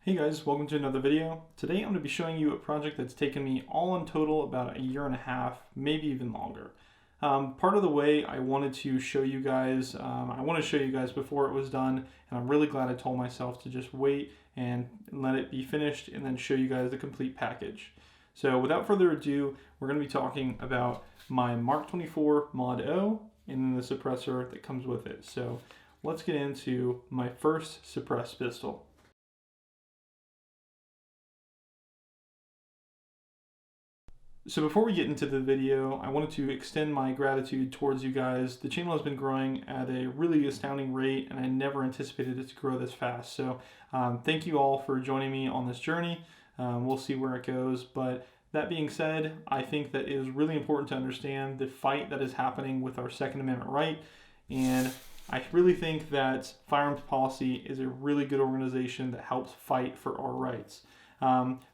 Hey guys, welcome to another video. Today I'm going to be showing you a project that's taken me all in total about a year and a half, maybe even longer. Part of the way I wanted to show you guys, I want to show you guys before it was done, and I'm really glad I told myself to just wait and let it be finished and then show you guys the complete package. So without further ado, we're going to be talking about my MK24 MOD O and then the suppressor that comes with it. So let's get into my first suppressed pistol. So before we get into the video, I wanted to extend my gratitude towards you guys. The channel has been growing at a really astounding rate, and I never anticipated it to grow this fast. So thank you all for joining me on this journey. We'll see where it goes. But that being said, I think that it is really important to understand the fight that is happening with our Second Amendment right. And I really think that Firearms Policy is a really good organization that helps fight for our rights.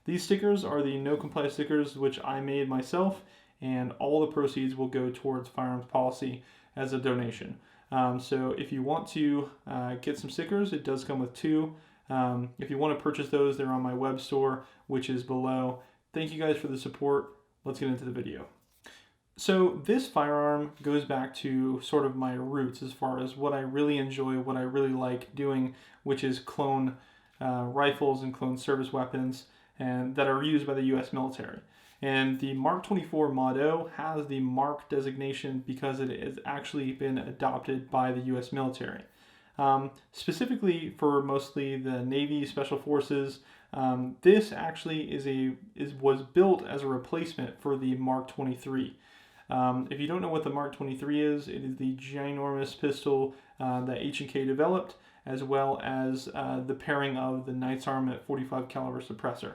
These stickers are the no comply stickers, which I made myself, and all the proceeds will go towards Firearms Policy as a donation. So if you want to get some stickers, it does come with two. If you want to purchase those, they're on my web store, which is below. Thank you guys for the support. Let's get into the video. So this firearm goes back to sort of my roots as far as what I really enjoy, what I really like doing, which is clone rifles and clone service weapons and that are used by the U.S. military. And the MK24 MOD O has the MARC designation because it has actually been adopted by the U.S. military. Specifically for mostly the Navy Special Forces, this actually was built as a replacement for the MK23. If you don't know what the MK23 is, it is the ginormous pistol that H&K developed, as well as the pairing of the Knight's Arm at 45 caliber suppressor.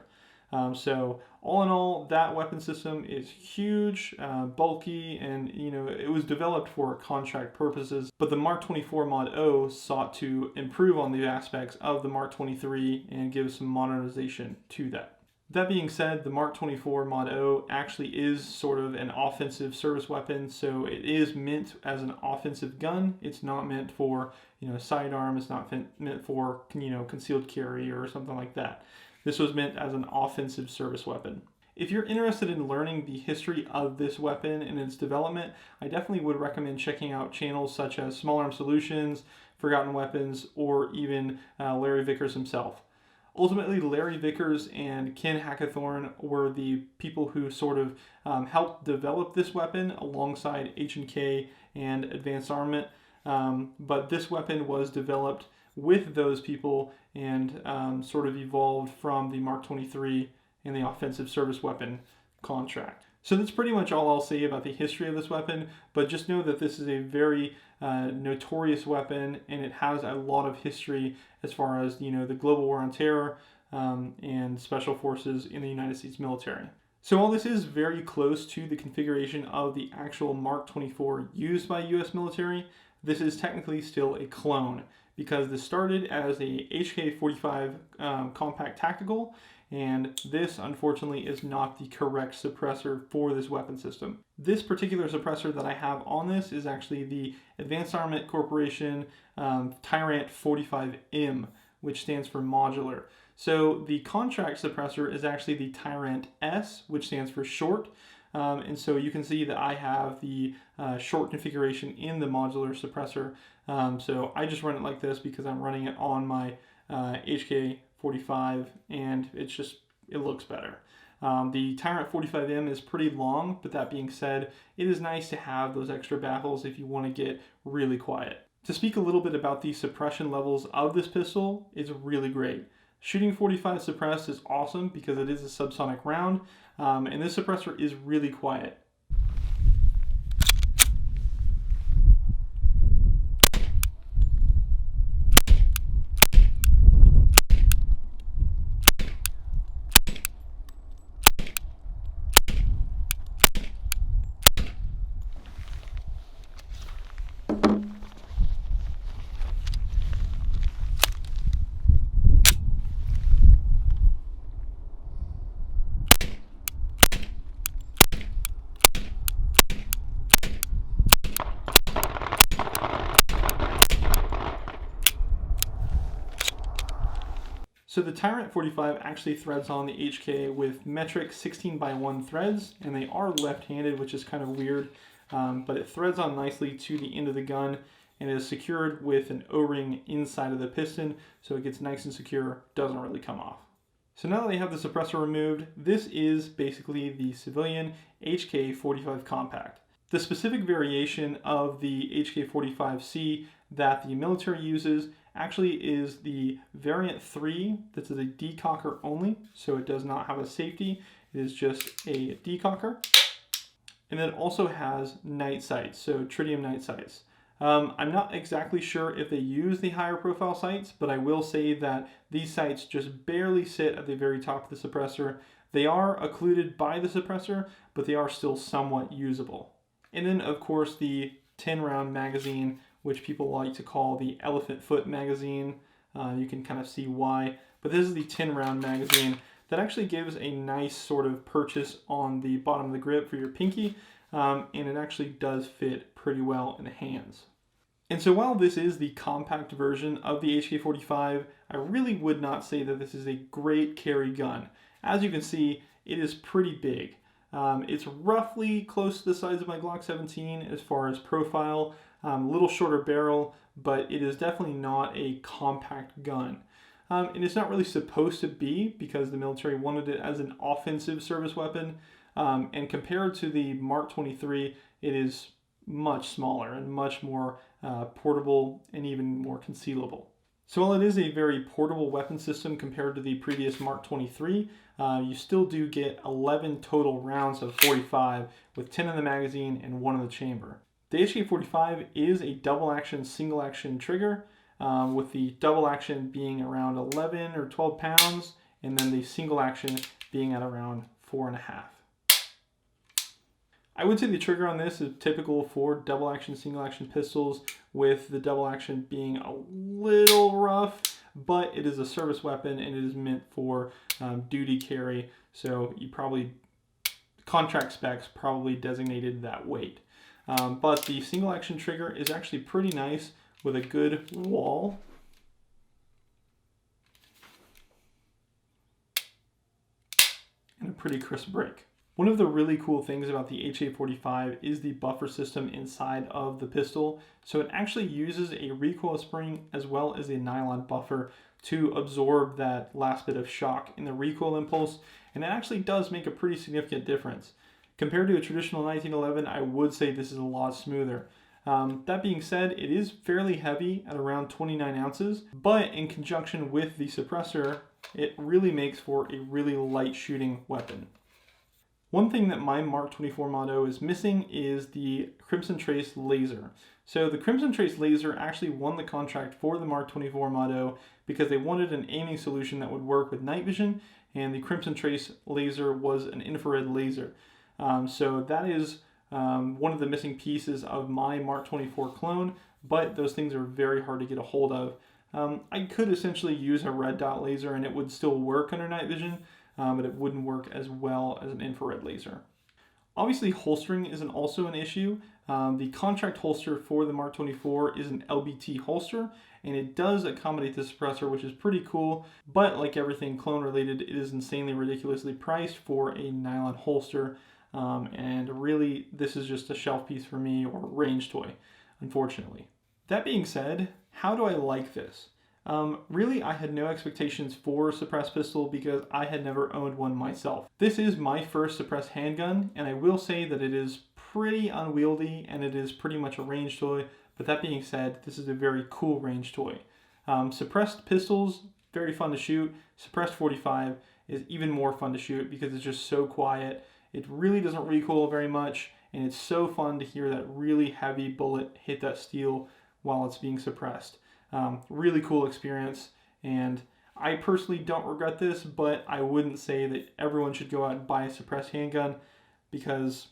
So all in all, that weapon system is huge, bulky, and it was developed for contract purposes. But the MK24 MOD O sought to improve on the aspects of the MK23 and give some modernization to that. That being said, the MK24 MOD O actually is sort of an offensive service weapon, so it is meant as an offensive gun. It's not meant for sidearm. It's not meant for concealed carry or something like that. This was meant as an offensive service weapon. If you're interested in learning the history of this weapon and its development, I definitely would recommend checking out channels such as Small Arms Solutions, Forgotten Weapons, or even Larry Vickers himself. Ultimately, Larry Vickers and Ken Hackathorn were the people who sort of helped develop this weapon alongside H&K and Advanced Armament. But this weapon was developed with those people and sort of evolved from the MK23 and the offensive service weapon contract. So that's pretty much all I'll say about the history of this weapon, but just know that this is a very notorious weapon, and it has a lot of history as far as the global war on terror and special forces in the United States military. So while this is very close to the configuration of the actual MK24 used by U.S. military, this is technically still a clone because this started as a HK45 compact tactical, and this unfortunately is not the correct suppressor for this weapon system. This particular suppressor that I have on this is actually the Advanced Armament Corporation TiRant 45M, which stands for modular. So the contract suppressor is actually the TiRant S, which stands for short. And so you can see that I have the short configuration in the modular suppressor. So I just run it like this because I'm running it on my HK45, and it looks better. The TiRant 45M is pretty long, but that being said, it is nice to have those extra baffles if you want to get really quiet. To speak a little bit about the suppression levels of this pistol, it's really great. Shooting 45 suppressed is awesome because it is a subsonic round, and this suppressor is really quiet. So the TiRant 45 actually threads on the HK with metric 16x1 threads, and they are left-handed, which is kind of weird, but it threads on nicely to the end of the gun and is secured with an O-ring inside of the piston, so it gets nice and secure, doesn't really come off. So now that I have the suppressor removed, this is basically the civilian HK45 compact. The specific variation of the HK45C that the military uses actually is the variant 3. This is a decocker only, so it does not have a safety. It is just a decocker. And it also has night sights, so tritium night sights. I'm not exactly sure if they use the higher profile sights, but I will say that these sights just barely sit at the very top of the suppressor. They are occluded by the suppressor, but they are still somewhat usable. And then of course the 10-round magazine, which people like to call the elephant foot magazine. You can kind of see why, but this is the 10-round magazine that actually gives a nice sort of purchase on the bottom of the grip for your pinky, and it actually does fit pretty well in the hands. And so while this is the compact version of the HK45, I really would not say that this is a great carry gun. As you can see, it is pretty big. It's roughly close to the size of my Glock 17 as far as profile, a little shorter barrel, but it is definitely not a compact gun. And it's not really supposed to be because the military wanted it as an offensive service weapon. And compared to the Mark 23, it is much smaller and much more portable and even more concealable. So while it is a very portable weapon system compared to the previous Mark 23, you still do get 11 total rounds of 45 with 10 in the magazine and 1 in the chamber. The HK45 is a double action, single action trigger, with the double action being around 11 or 12 pounds, and then the single action being at around 4.5. I would say the trigger on this is typical for double action, single action pistols, with the double action being a little rough, but it is a service weapon and it is meant for duty carry, so you probably, contract specs probably designated that weight. But the single action trigger is actually pretty nice with a good wall. And a pretty crisp break. One of the really cool things about the HK45 is the buffer system inside of the pistol. So it actually uses a recoil spring as well as a nylon buffer to absorb that last bit of shock in the recoil impulse. And it actually does make a pretty significant difference. Compared to a traditional 1911, I would say this is a lot smoother. That being said, it is fairly heavy at around 29 ounces, but in conjunction with the suppressor, it really makes for a really light shooting weapon. One thing that my Mark 24 Modo is missing is the Crimson Trace laser. So the Crimson Trace laser actually won the contract for the Mark 24 Modo because they wanted an aiming solution that would work with night vision, and the Crimson Trace laser was an infrared laser. So that is one of the missing pieces of my Mark 24 clone, but those things are very hard to get a hold of. I could essentially use a red dot laser and it would still work under night vision, but it wouldn't work as well as an infrared laser. Obviously, holstering is also an issue. The contract holster for the Mark 24 is an LBT holster, and it does accommodate the suppressor, which is pretty cool, but like everything clone related, it is insanely ridiculously priced for a nylon holster, and really this is just a shelf piece for me or range toy, unfortunately. That being said, how do I like this? Really, I had no expectations for a suppressed pistol because I had never owned one myself. This is my first suppressed handgun, and I will say that it is pretty unwieldy and it is pretty much a range toy, but that being said, this is a very cool range toy. Suppressed pistols, very fun to shoot. Suppressed 45 is even more fun to shoot because it's just so quiet. It really doesn't recoil very much, and it's so fun to hear that really heavy bullet hit that steel while it's being suppressed. Really cool experience, and I personally don't regret this, but I wouldn't say that everyone should go out and buy a suppressed handgun because,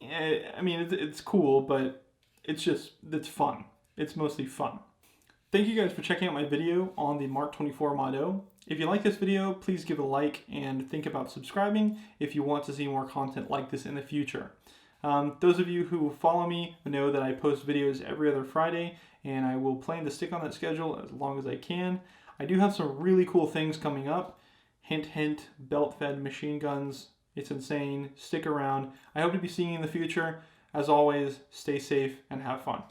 I mean, it's cool, but it's fun. It's mostly fun. Thank you guys for checking out my video on the Mark 24 Modo. If you like this video, please give it a like and think about subscribing if you want to see more content like this in the future. Those of you who follow me know that I post videos every other Friday, and I will plan to stick on that schedule as long as I can. I do have some really cool things coming up. Hint, hint, belt-fed machine guns. It's insane. Stick around. I hope to be seeing you in the future. As always, stay safe and have fun.